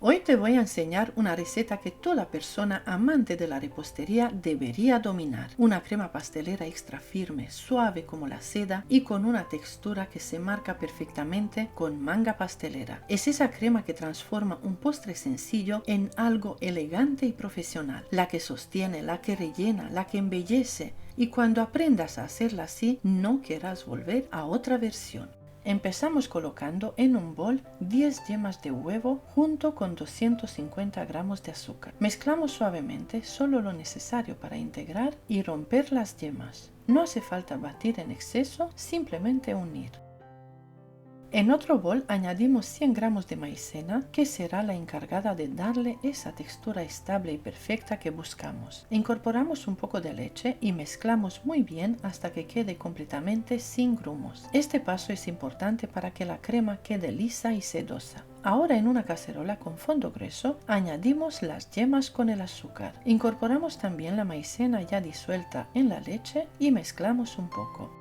Hoy te voy a enseñar una receta que toda persona amante de la repostería debería dominar. Una crema pastelera extra firme, suave como la seda y con una textura que se marca perfectamente con manga pastelera. Es esa crema que transforma un postre sencillo en algo elegante y profesional. La que sostiene, la que rellena, la que embellece. Y cuando aprendas a hacerla así, no querrás volver a otra versión. Empezamos colocando en un bol 10 yemas de huevo junto con 250 gramos de azúcar. Mezclamos suavemente solo lo necesario para integrar y romper las yemas. No hace falta batir en exceso, simplemente unir. En otro bol añadimos 100 gramos de maicena, que será la encargada de darle esa textura estable y perfecta que buscamos. Incorporamos un poco de leche y mezclamos muy bien hasta que quede completamente sin grumos. Este paso es importante para que la crema quede lisa y sedosa. Ahora en una cacerola con fondo grueso añadimos las yemas con el azúcar. Incorporamos también la maicena ya disuelta en la leche y mezclamos un poco.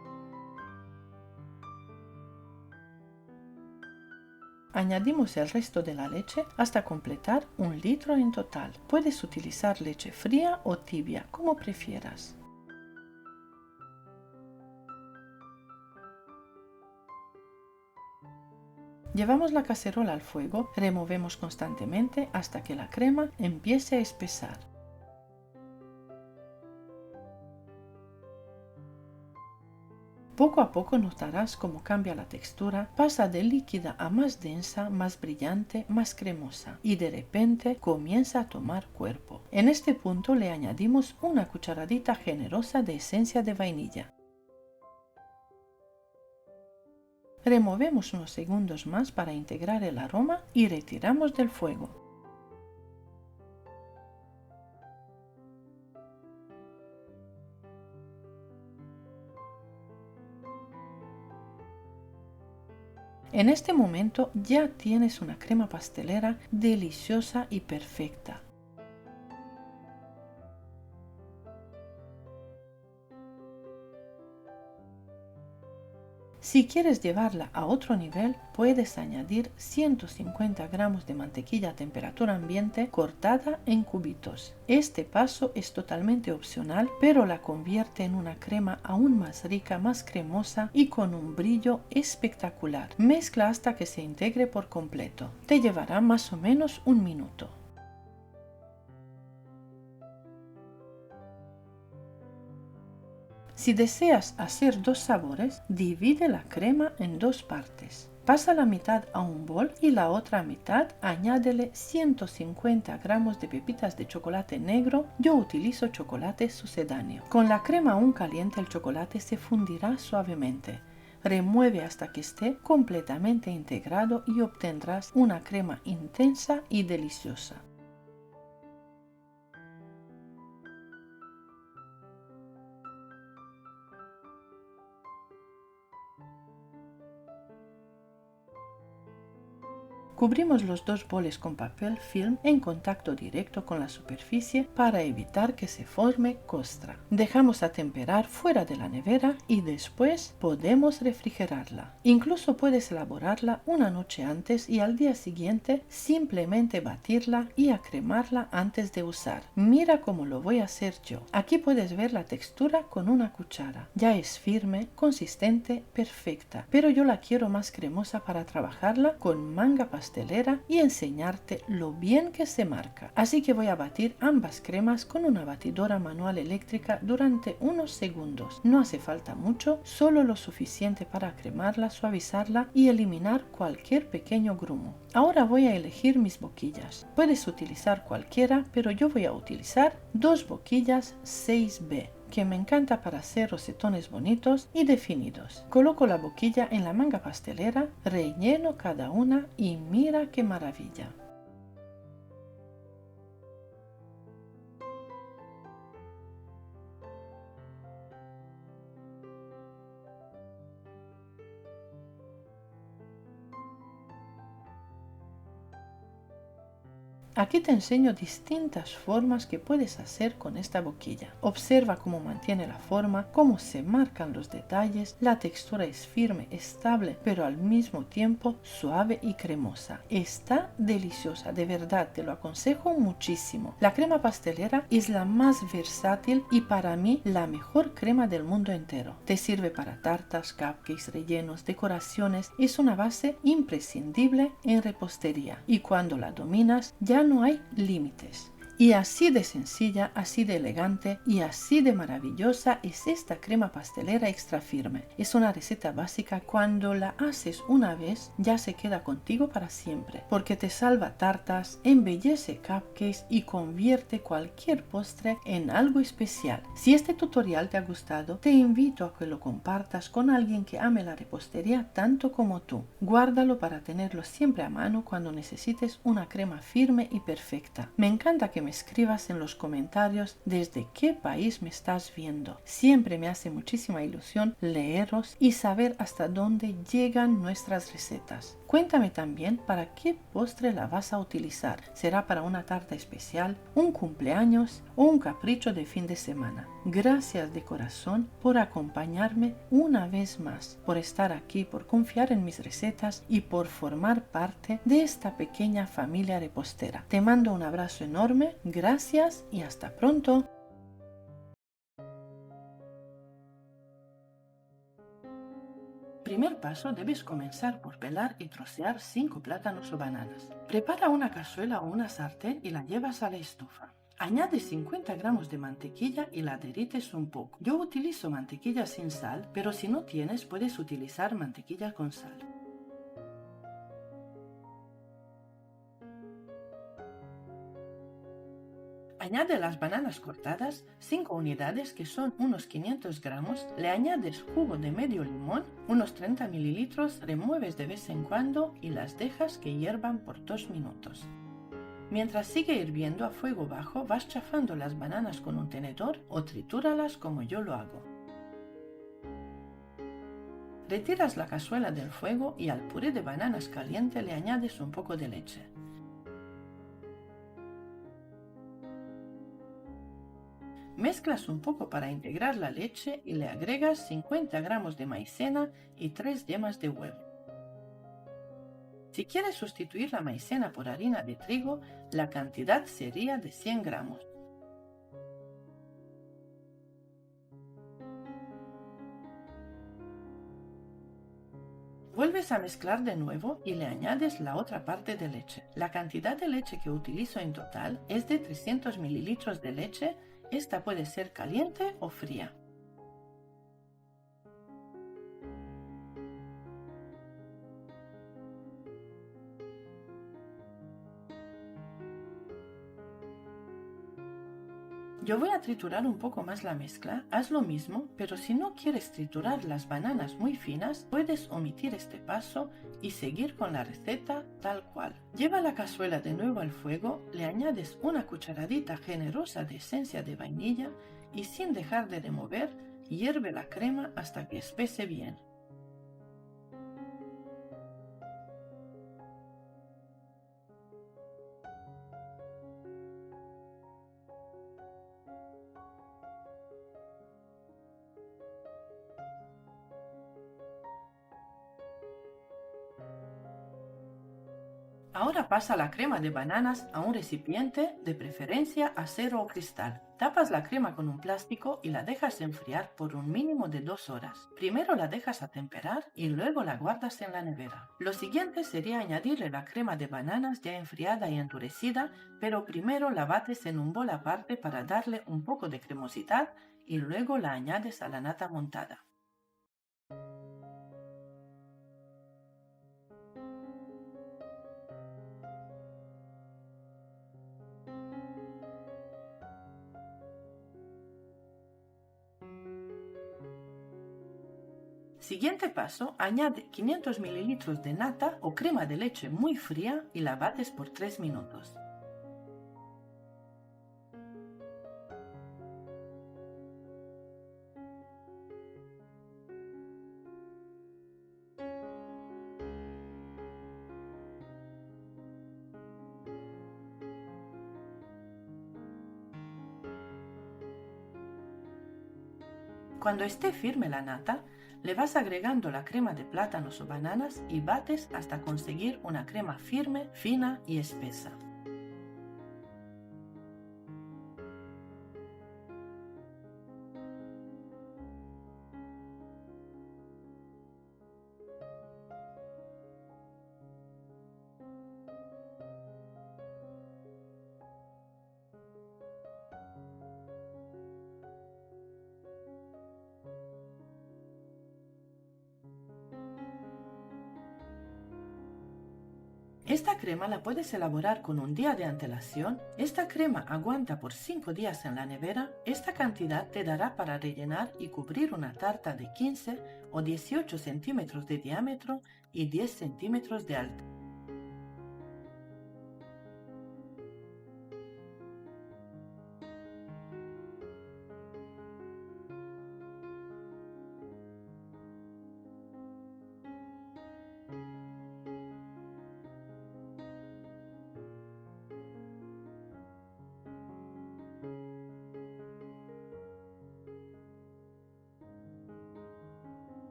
Añadimos el resto de la leche hasta completar 1 litro en total. Puedes utilizar leche fría o tibia, como prefieras. Llevamos la cacerola al fuego, removemos constantemente hasta que la crema empiece a espesar. Poco a poco notarás cómo cambia la textura, pasa de líquida a más densa, más brillante, más cremosa y de repente comienza a tomar cuerpo. En este punto le añadimos una cucharadita generosa de esencia de vainilla. Removemos unos segundos más para integrar el aroma y retiramos del fuego. En este momento ya tienes una crema pastelera deliciosa y perfecta. Si quieres llevarla a otro nivel, puedes añadir 150 gramos de mantequilla a temperatura ambiente cortada en cubitos. Este paso es totalmente opcional, pero la convierte en una crema aún más rica, más cremosa y con un brillo espectacular. Mezcla hasta que se integre por completo. Te llevará más o menos 1 minuto. Si deseas hacer 2 sabores, divide la crema en 2 partes. Pasa la mitad a un bol y la otra mitad añádele 150 gramos de pepitas de chocolate negro. Yo utilizo chocolate sucedáneo. Con la crema aún caliente el chocolate se fundirá suavemente. Remueve hasta que esté completamente integrado y obtendrás una crema intensa y deliciosa. Cubrimos los 2 boles con papel film en contacto directo con la superficie para evitar que se forme costra. Dejamos a temperar fuera de la nevera y después podemos refrigerarla. Incluso puedes elaborarla una noche antes y al día siguiente simplemente batirla y acremarla antes de usar. Mira cómo lo voy a hacer yo. Aquí puedes ver la textura con una cuchara. Ya es firme, consistente, perfecta, pero yo la quiero más cremosa para trabajarla con manga pastelera y enseñarte lo bien que se marca. Así que voy a batir ambas cremas con una batidora manual eléctrica durante unos segundos. No hace falta mucho, solo lo suficiente para cremarla, suavizarla y eliminar cualquier pequeño grumo. Ahora voy a elegir mis boquillas. Puedes utilizar cualquiera, pero yo voy a utilizar 2 boquillas 6B. Que me encanta para hacer rosetones bonitos y definidos. Coloco la boquilla en la manga pastelera, relleno cada una y mira qué maravilla. Aquí te enseño distintas formas que puedes hacer con esta boquilla. Observa cómo mantiene la forma, cómo se marcan los detalles, la textura es firme, estable, pero al mismo tiempo suave y cremosa. Está deliciosa, de verdad, te lo aconsejo muchísimo. La crema pastelera es la más versátil y para mí la mejor crema del mundo entero. Te sirve para tartas, cupcakes, rellenos, decoraciones, es una base imprescindible en repostería y cuando la dominas ya no hay límites. Y así de sencilla, así de elegante y así de maravillosa es esta crema pastelera extra firme. Es una receta básica, cuando la haces una vez ya se queda contigo para siempre, porque te salva tartas, embellece cupcakes y convierte cualquier postre en algo especial. Si este tutorial te ha gustado, te invito a que lo compartas con alguien que ame la repostería tanto como tú. Guárdalo para tenerlo siempre a mano cuando necesites una crema firme y perfecta. Me encanta que me escribas en los comentarios desde qué país me estás viendo. Siempre me hace muchísima ilusión leeros y saber hasta dónde llegan nuestras recetas. Cuéntame también para qué postre la vas a utilizar. ¿Será para una tarta especial, un cumpleaños o un capricho de fin de semana? Gracias de corazón por acompañarme una vez más, por estar aquí, por confiar en mis recetas y por formar parte de esta pequeña familia repostera. Te mando un abrazo enorme, gracias y hasta pronto. Primer paso, debes comenzar por pelar y trocear 5 plátanos o bananas. Prepara una cazuela o una sartén y la llevas a la estufa. Añade 50 gramos de mantequilla y la derrites un poco. Yo utilizo mantequilla sin sal, pero si no tienes puedes utilizar mantequilla con sal. Añade las bananas cortadas, 5 unidades que son unos 500 gramos, le añades jugo de medio limón, unos 30 mililitros, remueves de vez en cuando y las dejas que hiervan por 2 minutos. Mientras sigue hirviendo a fuego bajo, vas chafando las bananas con un tenedor o tritúralas como yo lo hago. Retiras la cazuela del fuego y al puré de bananas caliente le añades un poco de leche. Mezclas un poco para integrar la leche y le agregas 50 gramos de maicena y 3 yemas de huevo. Si quieres sustituir la maicena por harina de trigo, la cantidad sería de 100 gramos. Vuelves a mezclar de nuevo y le añades la otra parte de leche. La cantidad de leche que utilizo en total es de 300 mililitros de leche. Esta puede ser caliente o fría. Yo voy a triturar un poco más la mezcla, haz lo mismo, pero si no quieres triturar las bananas muy finas, puedes omitir este paso y seguir con la receta tal cual. Lleva la cazuela de nuevo al fuego, le añades una cucharadita generosa de esencia de vainilla y sin dejar de remover, hierve la crema hasta que espese bien. Ahora pasa la crema de bananas a un recipiente, de preferencia acero o cristal. Tapas la crema con un plástico y la dejas enfriar por un mínimo de 2 horas. Primero la dejas atemperar y luego la guardas en la nevera. Lo siguiente sería añadirle la crema de bananas ya enfriada y endurecida, pero primero la bates en un bol aparte para darle un poco de cremosidad y luego la añades a la nata montada. Siguiente paso, añade 500 mililitros de nata o crema de leche muy fría y la bates por 3 minutos. Cuando esté firme la nata, le vas agregando la crema de plátanos o bananas y bates hasta conseguir una crema firme, fina y espesa. Esta crema la puedes elaborar con un día de antelación. Esta crema aguanta por 5 días en la nevera. Esta cantidad te dará para rellenar y cubrir una tarta de 15 o 18 centímetros de diámetro y 10 centímetros de alto.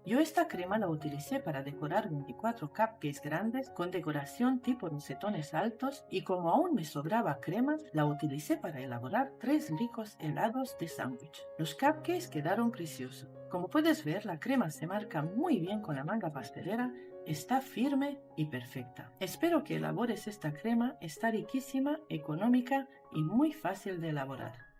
Yo esta crema la utilicé para decorar 24 cupcakes grandes con decoración tipo rosetones altos y como aún me sobraba crema, la utilicé para elaborar 3 ricos helados de sándwich. Los cupcakes quedaron preciosos. Como puedes ver, la crema se marca muy bien con la manga pastelera, está firme y perfecta. Espero que elabores esta crema, está riquísima, económica y muy fácil de elaborar.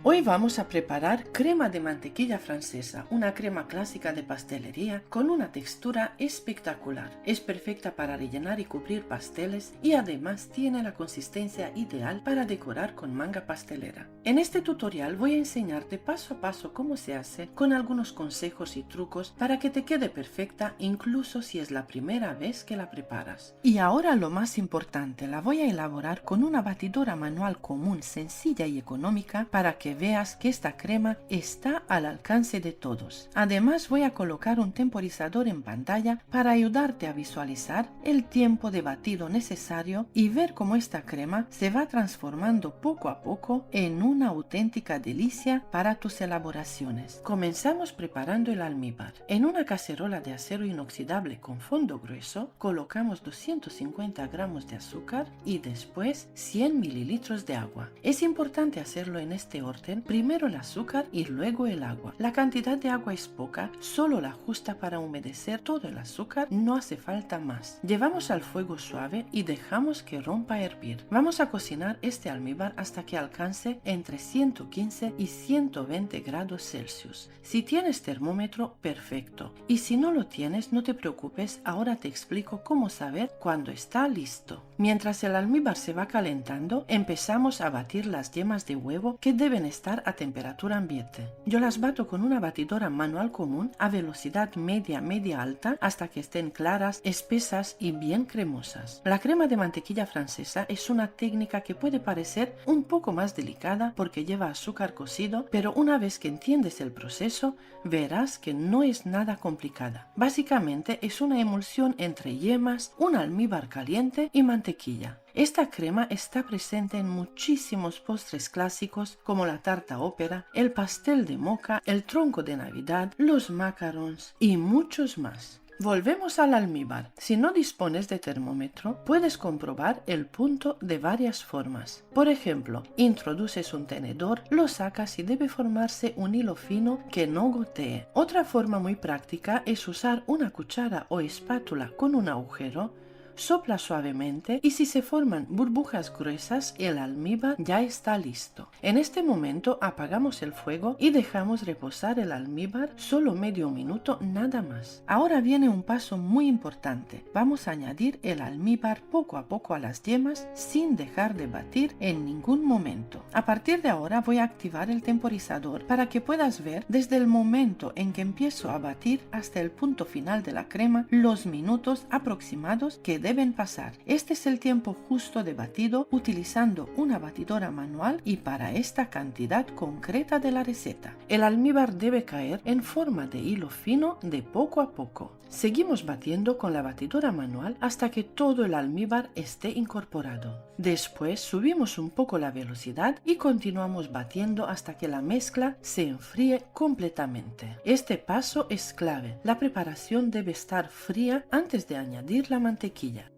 Hoy vamos a preparar crema de mantequilla francesa, una crema clásica de pastelería con una textura espectacular. Es perfecta para rellenar y cubrir pasteles y además tiene la consistencia ideal para decorar con manga pastelera. En este tutorial voy a enseñarte paso a paso cómo se hace con algunos consejos y trucos para que te quede perfecta incluso si es la primera vez que la preparas. Y ahora lo más importante, la voy a elaborar con una batidora manual común, sencilla y económica para que veas que esta crema está al alcance de todos. Además voy a colocar un temporizador en pantalla para ayudarte a visualizar el tiempo de batido necesario y ver cómo esta crema se va transformando poco a poco en una auténtica delicia para tus elaboraciones. Comenzamos preparando el almíbar. En una cacerola de acero inoxidable con fondo grueso colocamos 250 gramos de azúcar y después 100 mililitros de agua. Es importante hacerlo en este orden, primero el azúcar y luego el agua. La cantidad de agua es poca, solo la justa para humedecer todo el azúcar, no hace falta más. Llevamos al fuego suave y dejamos que rompa a hervir. Vamos a cocinar este almíbar hasta que alcance entre 115 y 120 grados Celsius. Si tienes termómetro, perfecto. Y si no lo tienes, no te preocupes, ahora te explico cómo saber cuándo está listo. Mientras el almíbar se va calentando, empezamos a batir las yemas de huevo que deben estar a temperatura ambiente. Yo las bato con una batidora manual común a velocidad media alta hasta que estén claras, espesas y bien cremosas. La crema de mantequilla francesa es una técnica que puede parecer un poco más delicada porque lleva azúcar cocido, pero una vez que entiendes el proceso, verás que no es nada complicada. Básicamente es una emulsión entre yemas, un almíbar caliente y mantequilla. Esta crema está presente en muchísimos postres clásicos como la tarta ópera, el pastel de moca, el tronco de Navidad, los macarons y muchos más. Volvemos al almíbar. Si no dispones de termómetro, puedes comprobar el punto de varias formas. Por ejemplo, introduces un tenedor, lo sacas y debe formarse un hilo fino que no gotee. Otra forma muy práctica es usar una cuchara o espátula con un agujero. Sopla suavemente y si se forman burbujas gruesas, el almíbar ya está listo. En este momento apagamos el fuego y dejamos reposar el almíbar solo medio minuto nada más. Ahora viene un paso muy importante. Vamos a añadir el almíbar poco a poco a las yemas sin dejar de batir en ningún momento. A partir de ahora voy a activar el temporizador para que puedas ver desde el momento en que empiezo a batir hasta el punto final de la crema los minutos aproximados que deben pasar. Este es el tiempo justo de batido utilizando una batidora manual y para esta cantidad concreta de la receta. El almíbar debe caer en forma de hilo fino de poco a poco. Seguimos batiendo con la batidora manual hasta que todo el almíbar esté incorporado. Después subimos un poco la velocidad y continuamos batiendo hasta que la mezcla se enfríe completamente. Este paso es clave. La preparación debe estar fría antes de añadir la mantequilla.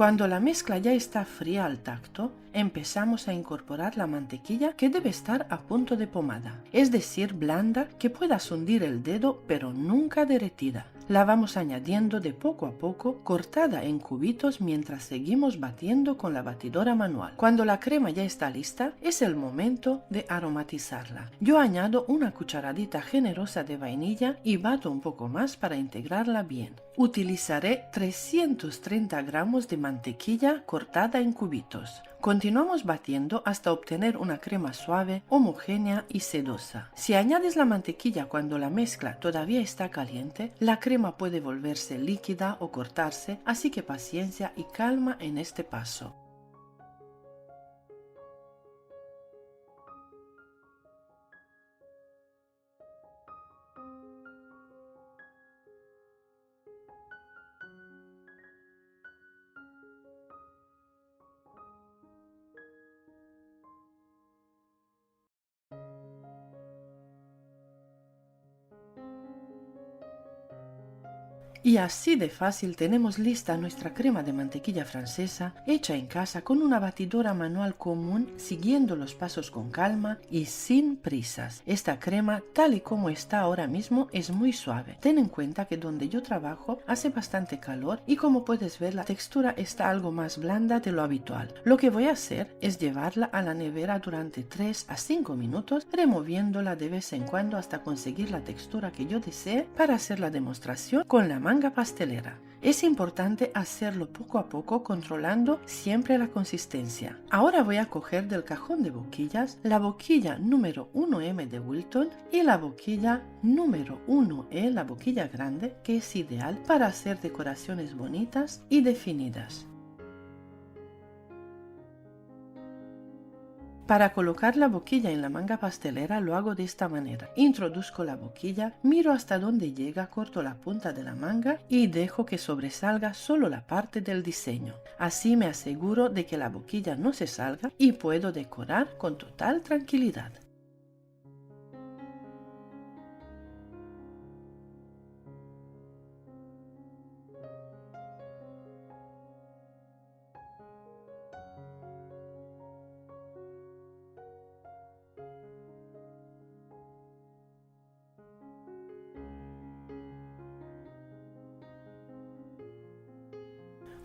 Cuando la mezcla ya está fría al tacto, empezamos a incorporar la mantequilla que debe estar a punto de pomada, es decir, blanda que puedas hundir el dedo pero nunca derretida. La vamos añadiendo de poco a poco, cortada en cubitos mientras seguimos batiendo con la batidora manual. Cuando la crema ya está lista, es el momento de aromatizarla. Yo añado una cucharadita generosa de vainilla y bato un poco más para integrarla bien. Utilizaré 330 gramos de mantequilla cortada en cubitos. Continuamos batiendo hasta obtener una crema suave, homogénea y sedosa. Si añades la mantequilla cuando la mezcla todavía está caliente, la crema puede volverse líquida o cortarse, así que paciencia y calma en este paso. Y así de fácil tenemos lista nuestra crema de mantequilla francesa hecha en casa con una batidora manual común, siguiendo los pasos con calma y sin prisas. Esta crema, tal y como está ahora mismo, es muy suave. Ten en cuenta que donde yo trabajo hace bastante calor y como puedes ver la textura está algo más blanda de lo habitual. Lo que voy a hacer es llevarla a la nevera durante 3 a 5 minutos, removiéndola de vez en cuando hasta conseguir la textura que yo desee para hacer la demostración con la manga pastelera. Es importante hacerlo poco a poco, controlando siempre la consistencia. Ahora voy a coger del cajón de boquillas la boquilla número 1M de Wilton y la boquilla número 1E, la boquilla grande, que es ideal para hacer decoraciones bonitas y definidas. Para colocar la boquilla en la manga pastelera lo hago de esta manera. Introduzco la boquilla, miro hasta donde llega, corto la punta de la manga y dejo que sobresalga solo la parte del diseño. Así me aseguro de que la boquilla no se salga y puedo decorar con total tranquilidad.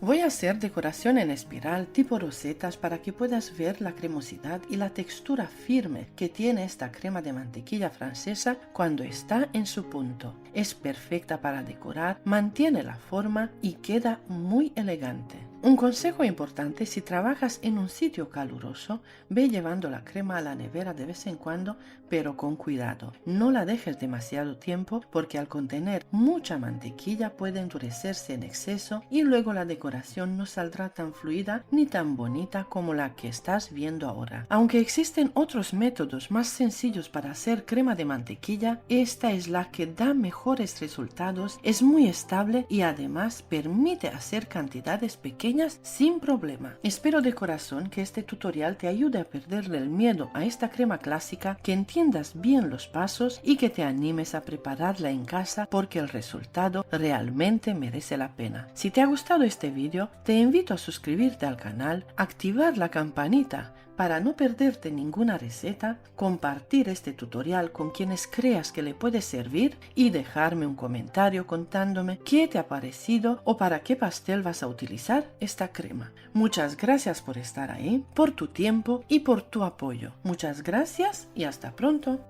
Voy a hacer decoración en espiral tipo rosetas para que puedas ver la cremosidad y la textura firme que tiene esta crema de mantequilla francesa cuando está en su punto. Es perfecta para decorar, mantiene la forma y queda muy elegante. Un consejo importante: si trabajas en un sitio caluroso, ve llevando la crema a la nevera de vez en cuando, pero con cuidado. No la dejes demasiado tiempo porque al contener mucha mantequilla puede endurecerse en exceso y luego la decoración no saldrá tan fluida ni tan bonita como la que estás viendo ahora. Aunque existen otros métodos más sencillos para hacer crema de mantequilla, esta es la que da mejores resultados, es muy estable y además permite hacer cantidades pequeñas sin problema. Espero de corazón que este tutorial te ayude a perderle el miedo a esta crema clásica, que entiendas bien los pasos y que te animes a prepararla en casa porque el resultado realmente merece la pena. Si te ha gustado este vídeo, te invito a suscribirte al canal, activar la campanita para no perderte ninguna receta, compartir este tutorial con quienes creas que le puede servir y dejarme un comentario contándome qué te ha parecido o para qué pastel vas a utilizar esta crema. Muchas gracias por estar ahí, por tu tiempo y por tu apoyo. Muchas gracias y hasta pronto.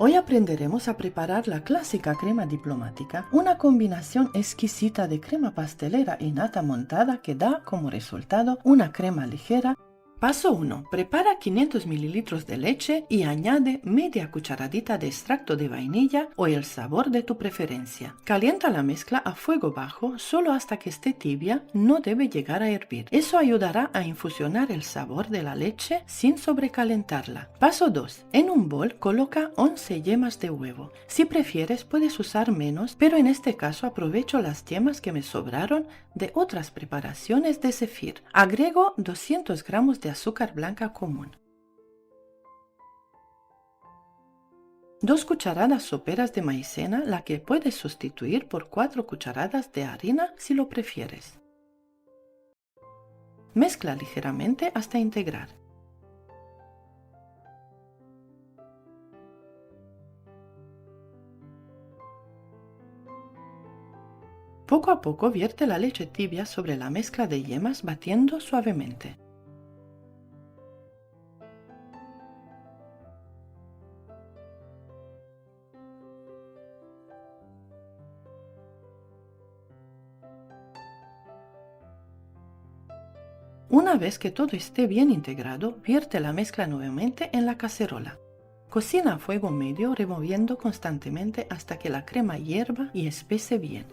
Hoy aprenderemos a preparar la clásica crema diplomática, una combinación exquisita de crema pastelera y nata montada que da como resultado una crema ligera. Paso 1. Prepara 500 ml de leche y añade media cucharadita de extracto de vainilla o el sabor de tu preferencia. Calienta la mezcla a fuego bajo solo hasta que esté tibia, no debe llegar a hervir. Eso ayudará a infusionar el sabor de la leche sin sobrecalentarla. Paso 2. En un bol coloca 11 yemas de huevo. Si prefieres puedes usar menos, pero en este caso aprovecho las yemas que me sobraron de otras preparaciones de zefir. Agrego 200 gramos de azúcar blanca común, 2 cucharadas soperas de maicena, la que puedes sustituir por 4 cucharadas de harina si lo prefieres. Mezcla ligeramente hasta integrar. Poco a poco vierte la leche tibia sobre la mezcla de yemas batiendo suavemente. Una vez que todo esté bien integrado, vierte la mezcla nuevamente en la cacerola. Cocina a fuego medio removiendo constantemente hasta que la crema hierva y espese bien.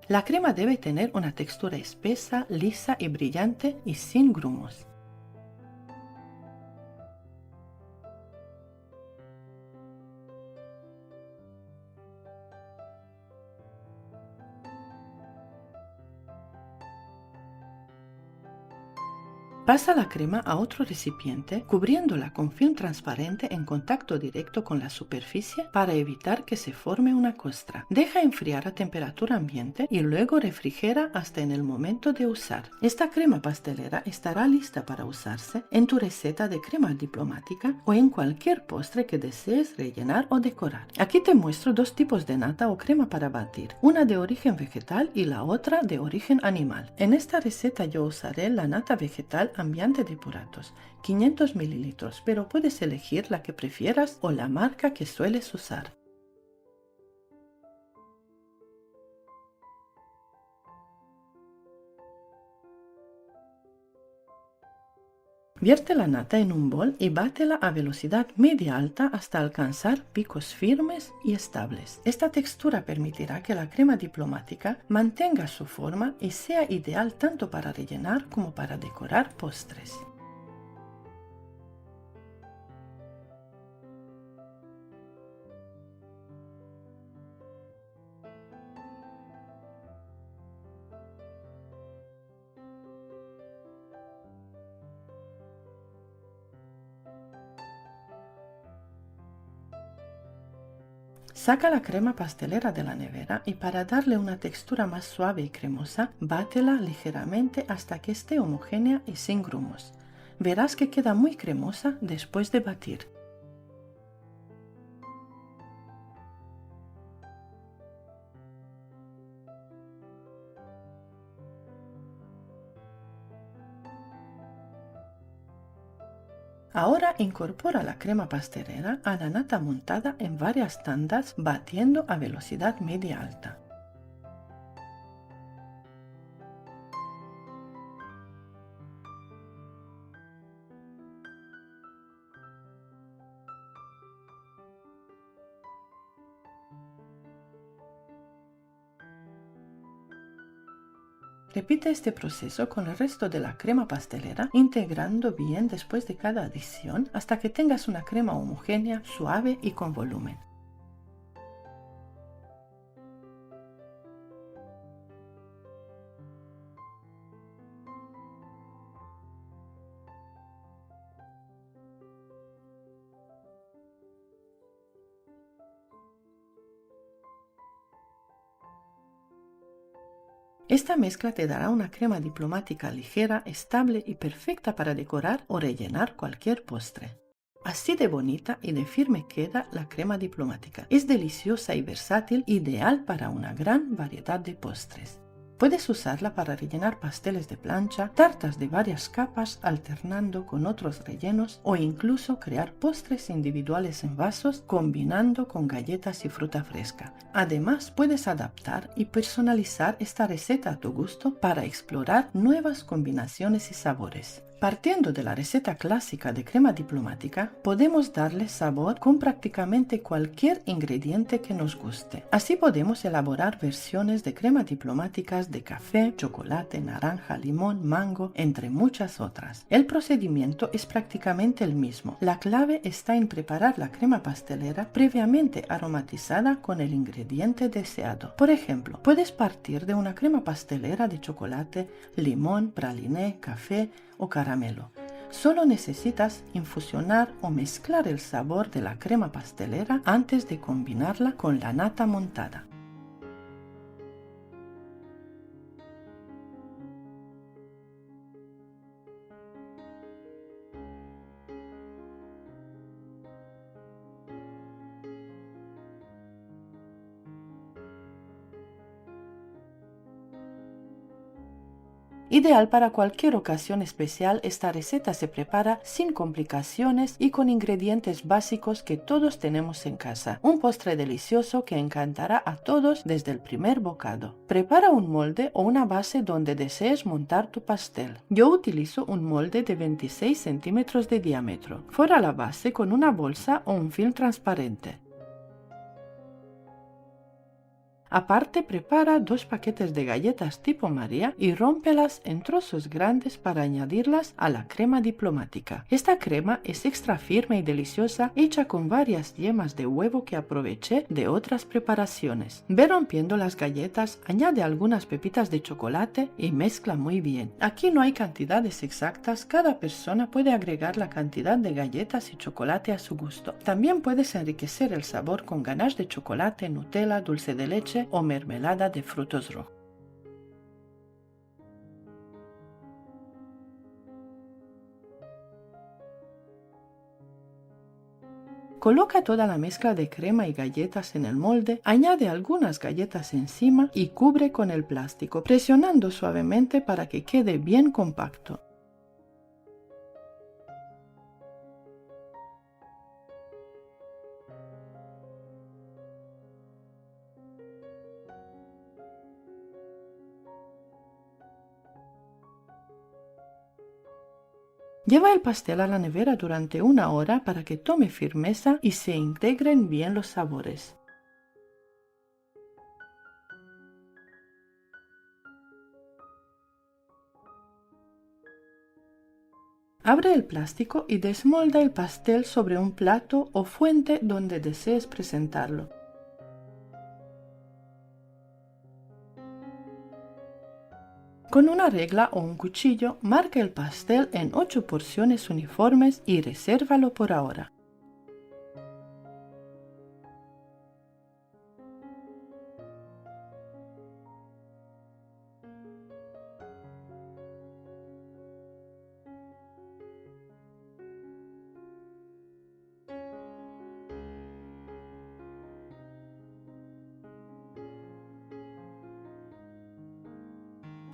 La crema debe tener una textura espesa, lisa y brillante y sin grumos. Pasa la crema a otro recipiente, cubriéndola con film transparente en contacto directo con la superficie para evitar que se forme una costra. Deja enfriar a temperatura ambiente y luego refrigera hasta en el momento de usar. Esta crema pastelera estará lista para usarse en tu receta de crema diplomática o en cualquier postre que desees rellenar o decorar. Aquí te muestro 2 tipos de nata o crema para batir, una de origen vegetal y la otra de origen animal. En esta receta yo usaré la nata vegetal Ambiente de Puratos, 500 ml, pero puedes elegir la que prefieras o la marca que sueles usar. Vierte la nata en un bol y bátela a velocidad media-alta hasta alcanzar picos firmes y estables. Esta textura permitirá que la crema diplomática mantenga su forma y sea ideal tanto para rellenar como para decorar postres. Saca la crema pastelera de la nevera y para darle una textura más suave y cremosa, bátela ligeramente hasta que esté homogénea y sin grumos. Verás que queda muy cremosa después de batir. Ahora incorpora la crema pastelera a la nata montada en varias tandas batiendo a velocidad media alta. Repite este proceso con el resto de la crema pastelera, integrando bien después de cada adición hasta que tengas una crema homogénea, suave y con volumen. Esta mezcla te dará una crema diplomática ligera, estable y perfecta para decorar o rellenar cualquier postre. Así de bonita y de firme queda la crema diplomática. Es deliciosa y versátil, ideal para una gran variedad de postres. Puedes usarla para rellenar pasteles de plancha, tartas de varias capas alternando con otros rellenos o incluso crear postres individuales en vasos combinando con galletas y fruta fresca. Además, puedes adaptar y personalizar esta receta a tu gusto para explorar nuevas combinaciones y sabores. Partiendo de la receta clásica de crema diplomática, podemos darle sabor con prácticamente cualquier ingrediente que nos guste. Así podemos elaborar versiones de crema diplomáticas de café, chocolate, naranja, limón, mango, entre muchas otras. El procedimiento es prácticamente el mismo. La clave está en preparar la crema pastelera previamente aromatizada con el ingrediente deseado. Por ejemplo, puedes partir de una crema pastelera de chocolate, limón, praliné, café o caramelo. Solo necesitas infusionar o mezclar el sabor de la crema pastelera antes de combinarla con la nata montada. Ideal para cualquier ocasión especial, esta receta se prepara sin complicaciones y con ingredientes básicos que todos tenemos en casa. Un postre delicioso que encantará a todos desde el primer bocado. Prepara un molde o una base donde desees montar tu pastel. Yo utilizo un molde de 26 centímetros de diámetro. Forra la base con una bolsa o un film transparente. Aparte, prepara 2 paquetes de galletas tipo María y rómpelas en trozos grandes para añadirlas a la crema diplomática. Esta crema es extra firme y deliciosa, hecha con varias yemas de huevo que aproveché de otras preparaciones. Ve rompiendo las galletas, añade algunas pepitas de chocolate y mezcla muy bien. Aquí no hay cantidades exactas, cada persona puede agregar la cantidad de galletas y chocolate a su gusto. También puedes enriquecer el sabor con ganache de chocolate, Nutella, dulce de leche o mermelada de frutos rojos. Coloca toda la mezcla de crema y galletas en el molde, añade algunas galletas encima y cubre con el plástico, presionando suavemente para que quede bien compacto. Lleva el pastel a la nevera durante 1 hora para que tome firmeza y se integren bien los sabores. Abre el plástico y desmolda el pastel sobre un plato o fuente donde desees presentarlo. Con una regla o un cuchillo, marca el pastel en 8 porciones uniformes y resérvalo por ahora.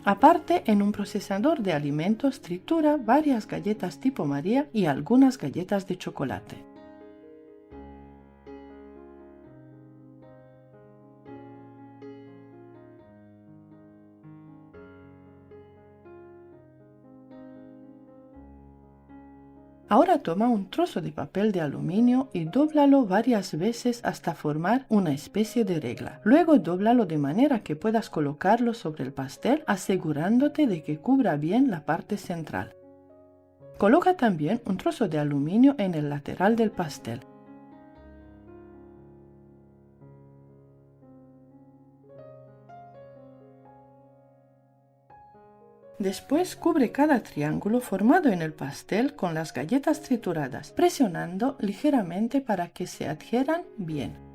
Aparte, en un procesador de alimentos tritura varias galletas tipo María y algunas galletas de chocolate. Ahora toma un trozo de papel de aluminio y dóblalo varias veces hasta formar una especie de regla. Luego dóblalo de manera que puedas colocarlo sobre el pastel, asegurándote de que cubra bien la parte central. Coloca también un trozo de aluminio en el lateral del pastel. Después cubre cada triángulo formado en el pastel con las galletas trituradas, presionando ligeramente para que se adhieran bien.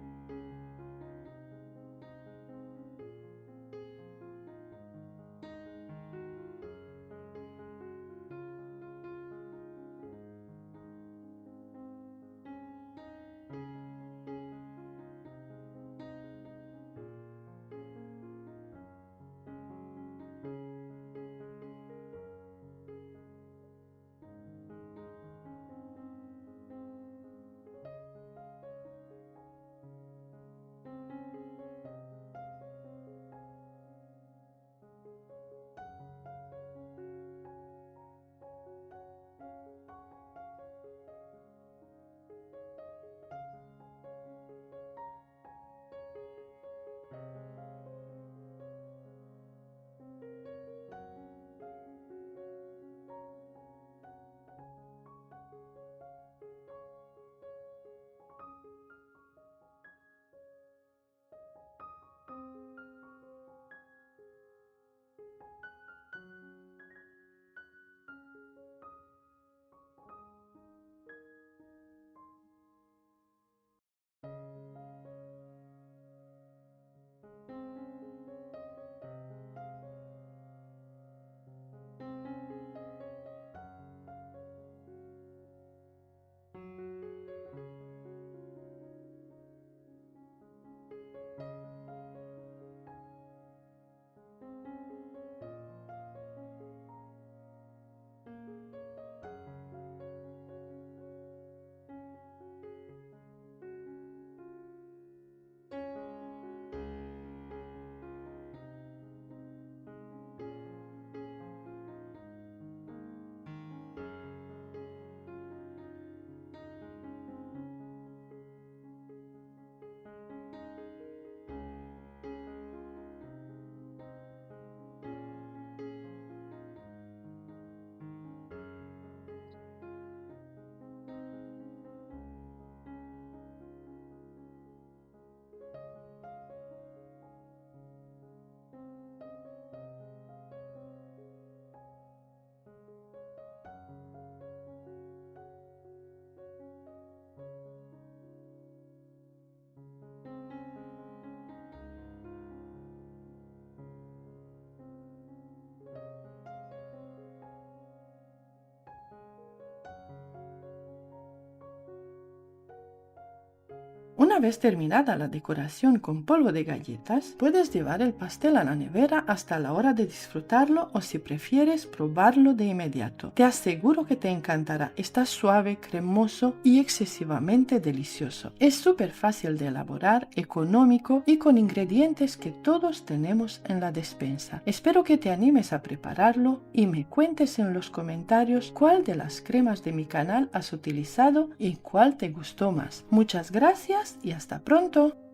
Una vez terminada la decoración con polvo de galletas, puedes llevar el pastel a la nevera hasta la hora de disfrutarlo o si prefieres probarlo de inmediato. Te aseguro que te encantará, está suave, cremoso y excesivamente delicioso. Es súper fácil de elaborar, económico y con ingredientes que todos tenemos en la despensa. Espero que te animes a prepararlo y me cuentes en los comentarios cuál de las cremas de mi canal has utilizado y cuál te gustó más. Muchas gracias y hasta pronto.